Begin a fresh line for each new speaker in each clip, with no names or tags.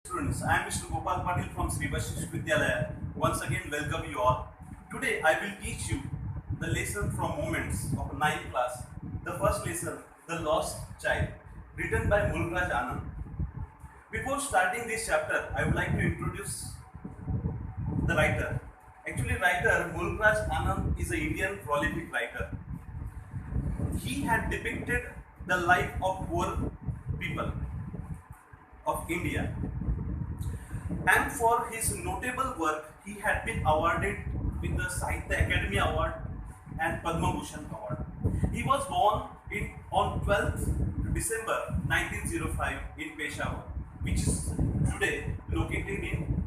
Students, I am Mr. Gopal Patil from Sri Vashish Vidyalaya. Once again, welcome you all. Today, I will teach you the lesson from Moments of 9th class. The first lesson, The Lost Child, written by Mulkraj Anand. Before starting this chapter, I would like to introduce the writer. Actually, writer Mulkraj Anand is an Indian prolific writer. He had depicted the life of poor people of India, and for his notable work, he had been awarded with the Sahitya Academy Award and Padma Bhushan Award. He was born on 12th December 1905 in Peshawar, which is today located in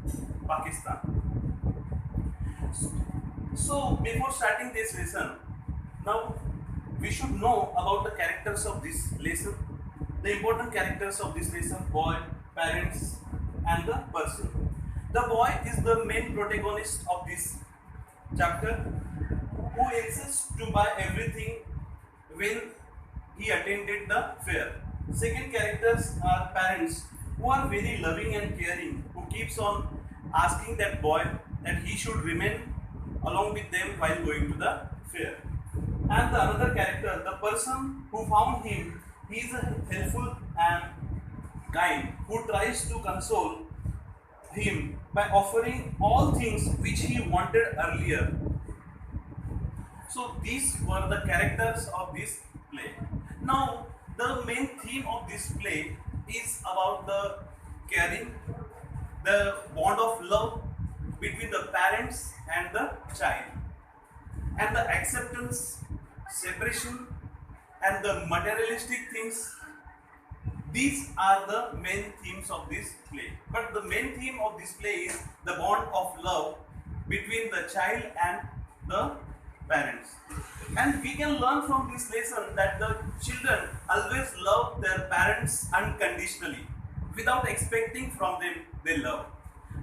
Pakistan. So, before starting this lesson, now we should know about the characters of this lesson, the important characters of this lesson: boy, parents, and the person. The boy is the main protagonist of this chapter, who insists to buy everything when he attended the fair. Second characters are parents, who are very loving and caring, who keeps on asking that boy that he should remain along with them while going to the fair. And the another character, the person who found him, he is a helpful and kind, who tries to console him by offering all things which he wanted earlier. So these were the characters of this play. Now the main theme of this play is about the caring, the bond of love between the parents and the child, and the acceptance, separation, and the materialistic things. These are the main themes of this play. But the main theme of this play is the bond of love between the child and the parents. And we can learn from this lesson that the children always love their parents unconditionally without expecting from them their love.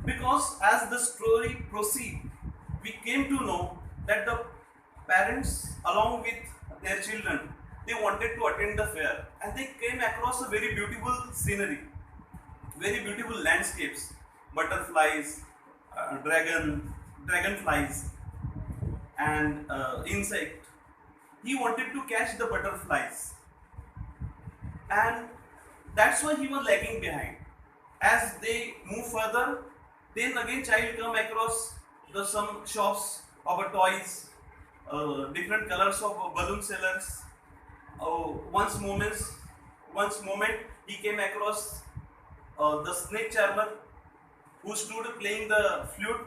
Because as the story proceeds, we came to know that the parents, along with their children, they wanted to attend the fair, and they came across a very beautiful scenery, very beautiful landscapes, butterflies, dragonflies, and insect. He wanted to catch the butterflies, and that's why he was lagging behind. As they move further, then again child come across the some shops of toys, different colors of balloon sellers. Once moment he came across the snake charmer who stood playing the flute,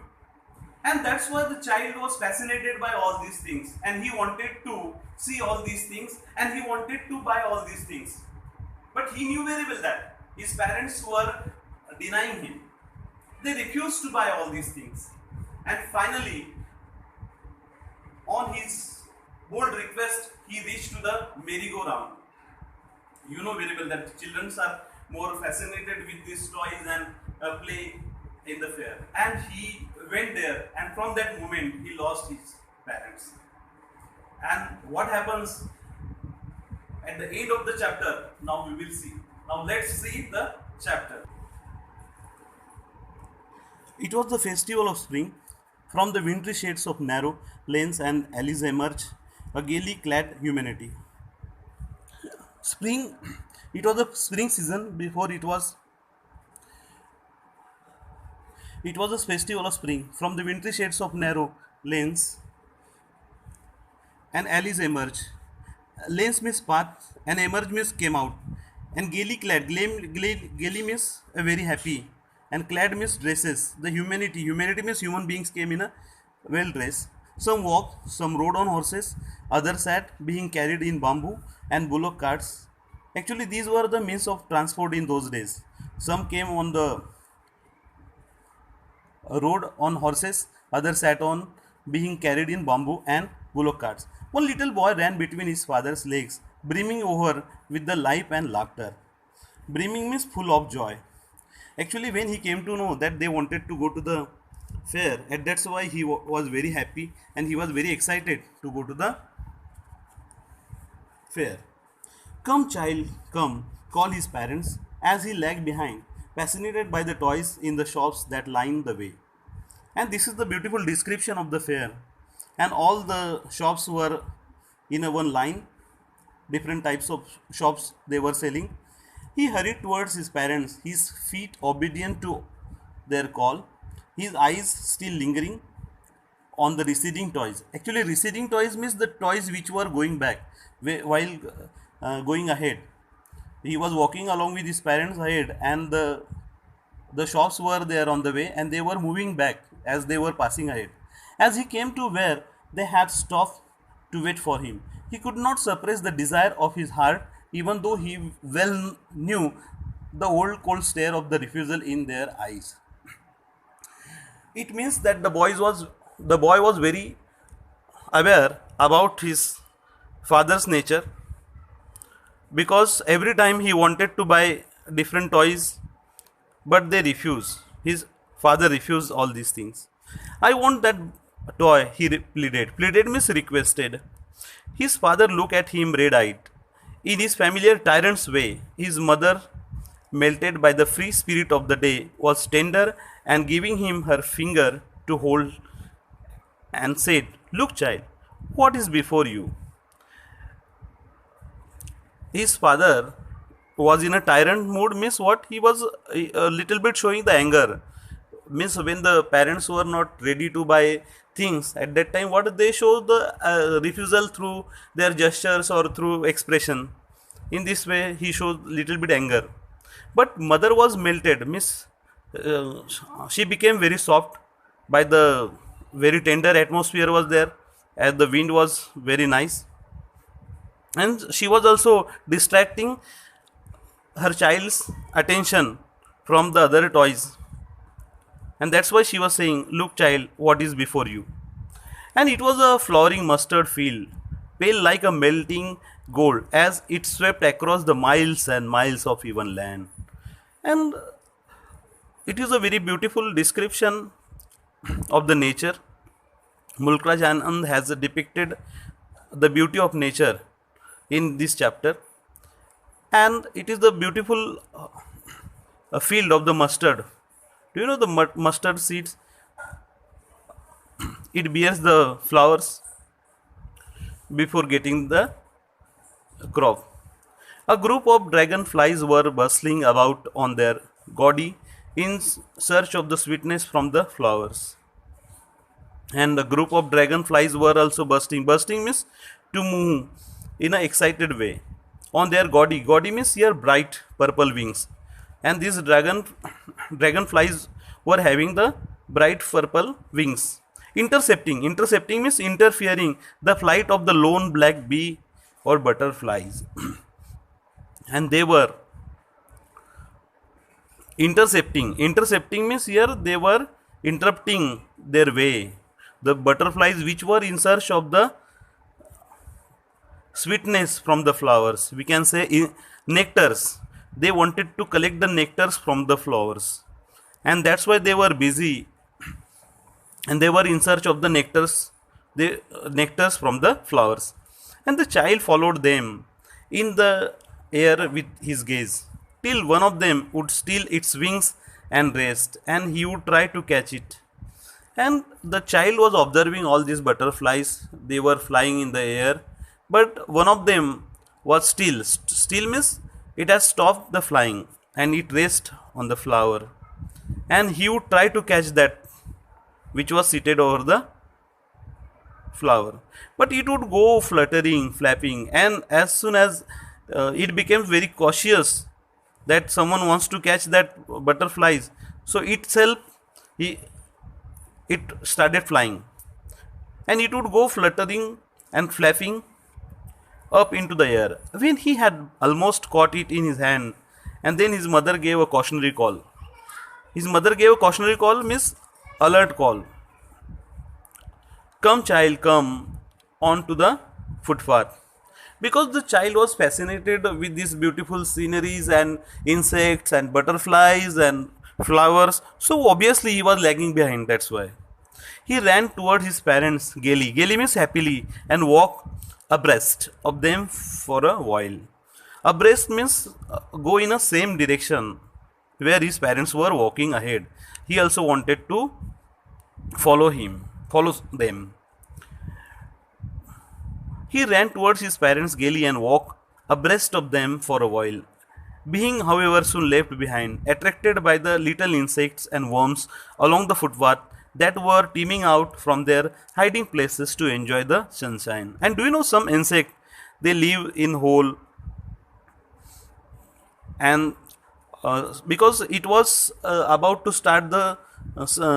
and that's why the child was fascinated by all these things, and he wanted to see all these things, and he wanted to buy all these things. But he knew very well that his parents were denying him. They refused to buy all these things, and finally, on his bold request, he reached to the merry-go-round. You know very well that children are more fascinated with these toys and play in the fair. And he went there, and from that moment, he lost his parents. And what happens at the end of the chapter? Now we will see. Now let's see the chapter. It was the festival of spring. From the wintry shades of narrow lanes and alleys emerged a gaily clad humanity. Spring, it was the spring season before it was the festival of spring. From the wintry shades of narrow lanes and alleys emerged. Lanes means path and emerge means came out. And gaily clad, gaily means very happy, and clad means dresses. The humanity means human beings came in a well dressed. Some walked, some rode on horses, others sat, being carried in bamboo and bullock carts. Actually, these were the means of transport in those days. Some came on the road on horses, others sat on, being carried in bamboo and bullock carts. One little boy ran between his father's legs, brimming over with the life and laughter. Brimming means full of joy. Actually, when he came to know that they wanted to go to the fair, and that's why he was very happy, and he was very excited to go to the fair. Come, child, come, called his parents as he lagged behind. fascinated by the toys in the shops that line the way. And this is the beautiful description of the fair. And all the shops were in a one line, different types of shops they were selling. He hurried towards his parents, his feet obedient to their call, his eyes still lingering on the receding toys. Actually, receding toys means the toys which were going back while going ahead. He was walking along with his parents ahead, and the shops were there on the way, and they were moving back as they were passing ahead. As he came to where they had stopped to wait for him, he could not suppress the desire of his heart, even though he well knew the old cold stare of the refusal in their eyes. It means that the boy was very aware about his father's nature, because every time he wanted to buy different toys, but they refuse. His father refused all these things. I want that toy, he pleaded. Pleaded means requested. His father looked at him red-eyed. In his familiar tyrant's way, his mother, melted by the free spirit of the day, was tender and giving him her finger to hold, and said, "Look, child, what is before you?" His father was in a tyrant mood, means what? He was a little bit showing the anger. Means when the parents were not ready to buy things at that time, what they show the refusal through their gestures or through expression. In this way, he showed little bit anger. But mother was melted, means she became very soft by the very tender atmosphere was there, as the wind was very nice, and she was also distracting her child's attention from the other toys, and that's why she was saying, "Look, child, what is before you?" And it was a flowering mustard field, pale like a melting gold, as it swept across the miles and miles of even land. And it is a very beautiful description of the nature. Mulkraj Anand has depicted the beauty of nature in this chapter, and it is the beautiful field of the mustard. Do you know the mustard seeds? It bears the flowers before getting the crop. A group of dragonflies were bustling about on their gaudy in search of the sweetness from the flowers. And a group of dragonflies were also bursting. Bursting means to move in an excited way. On their gaudy. Gaudy means here bright purple wings. And these dragonflies were having the bright purple wings. Intercepting. Intercepting means interfering the flight of the lone black bee or butterflies. And they were intercepting. Intercepting means here they were interrupting their way. The butterflies which were in search of the sweetness from the flowers, we can say nectars. They wanted to collect the nectars from the flowers, and that's why they were busy, and they were in search of the nectars, nectars from the flowers. And the child followed them in the air with his gaze, till one of them would steal its wings and rest, and he would try to catch it. And the child was observing all these butterflies. They were flying in the air, but one of them was still. Still means it has stopped the flying and it rests on the flower. And he would try to catch that which was seated over the flower. But it would go fluttering, flapping, and as soon as it became very cautious that someone wants to catch that butterflies, so itself it started flying, and it would go fluttering and flapping up into the air. When he had almost caught it in his hand, and then his mother gave a cautionary call. His mother gave a cautionary call means alert call. "Come, child, come on to the footpath." Because the child was fascinated with these beautiful sceneries and insects and butterflies and flowers, so obviously he was lagging behind. That's why he ran toward his parents gaily. Gaily means happily, and walked abreast of them for a while. Abreast means go in a same direction. where his parents were walking ahead. He also wanted to follow them. He ran towards his parents gaily and walked abreast of them for a while. Being, however, soon left behind, attracted by the little insects and worms along the footpath that were teeming out from their hiding places to enjoy the sunshine. And do you know some insect? They live in hole, and because it was about to start the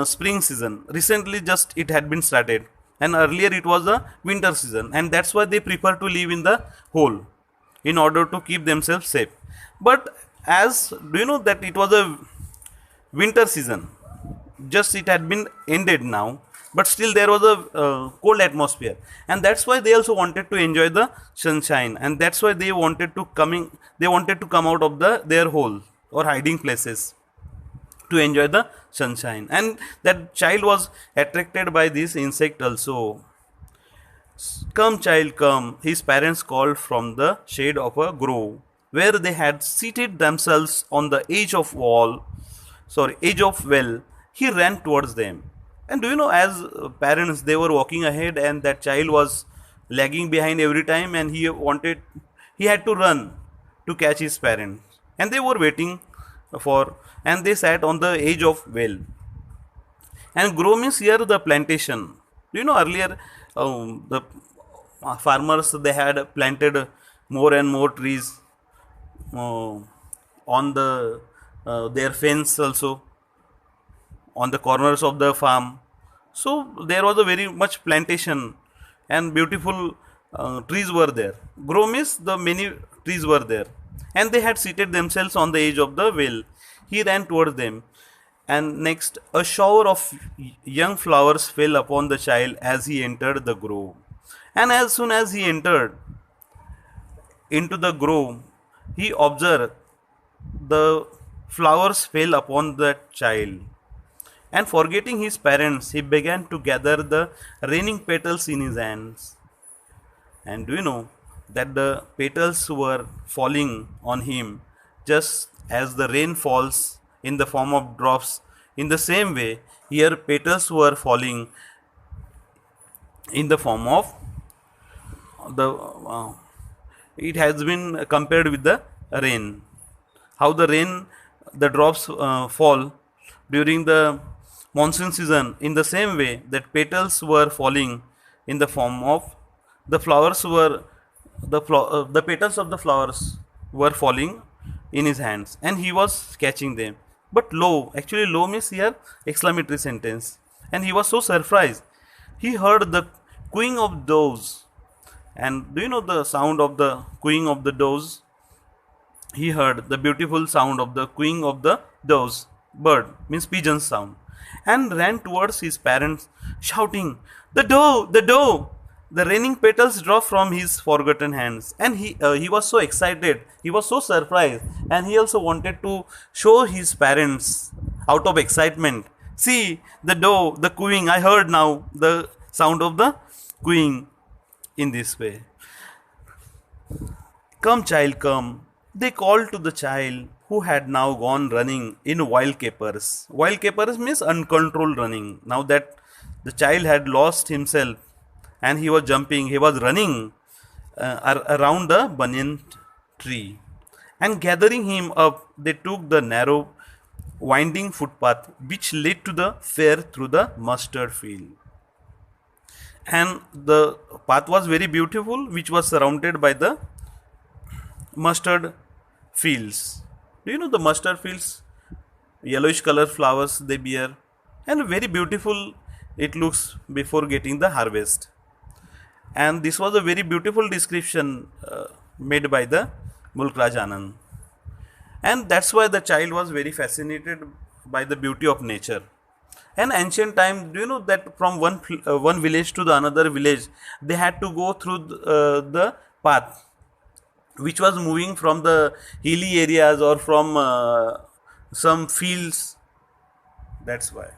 spring season. Recently just it had been started, and earlier it was the winter season, and that's why they prefer to live in the hole in order to keep themselves safe. But as do you know that it was a winter season, just it had been ended now, but still there was a cold atmosphere, and that's why they also wanted to enjoy the sunshine, and that's why they wanted to come out of their hole or hiding places to enjoy the sunshine. And that child was attracted by this insect also. Come, child, come, his parents called from the shade of a grove, where they had seated themselves on the edge of well. He ran towards them. And do you know, as parents, they were walking ahead, and that child was lagging behind every time, and he had to run to catch his parents. And they were waiting and they sat on the edge of well. And grow means here the plantation. Do you know earlier the farmers, they had planted more and more trees on their fence also, on the corners of the farm. So there was a very much plantation, and beautiful trees were there. Grow means the many trees were there, and they had seated themselves on the edge of the well. He ran towards them, and next a shower of young flowers fell upon the child as he entered the grove. And as soon as he entered into the grove, he observed the flowers fell upon the child. And forgetting his parents, he began to gather the raining petals in his hands. And do you know that the petals were falling on him just as the rain falls in the form of drops? In the same way, here petals were falling in the form of it has been compared with the rain. How the drops fall during the monsoon season. In the same way, that petals were falling in the form of the petals of the flowers were falling in his hands, and he was catching them. But lo means here exclamatory sentence, and he was so surprised. He heard the cooing of doves. And do you know the sound of the cooing of the doves? He heard the beautiful sound of the cooing of the doves, bird means pigeon sound, and ran towards his parents shouting, "The dove, the dove!" The raining petals dropped from his forgotten hands, and he was so excited, he was so surprised, and he also wanted to show his parents out of excitement. See, the dove, the cooing, I heard now the sound of the cooing in this way. Come, child, come. They called to the child, who had now gone running in wild capers. Wild capers means uncontrolled running. Now that the child had lost himself, and he was jumping, he was running around the banyan tree. And gathering him up, they took the narrow, winding footpath which led to the fair through the mustard field. And the path was very beautiful, which was surrounded by the mustard fields. Do you know the mustard fields? Yellowish color flowers they bear, and very beautiful it looks before getting the harvest. And this was a very beautiful description made by the Mulk Raj Anand. And that's why the child was very fascinated by the beauty of nature. And ancient time, do you know that from one village to the another village, they had to go through the path which was moving from the hilly areas or from some fields. That's why.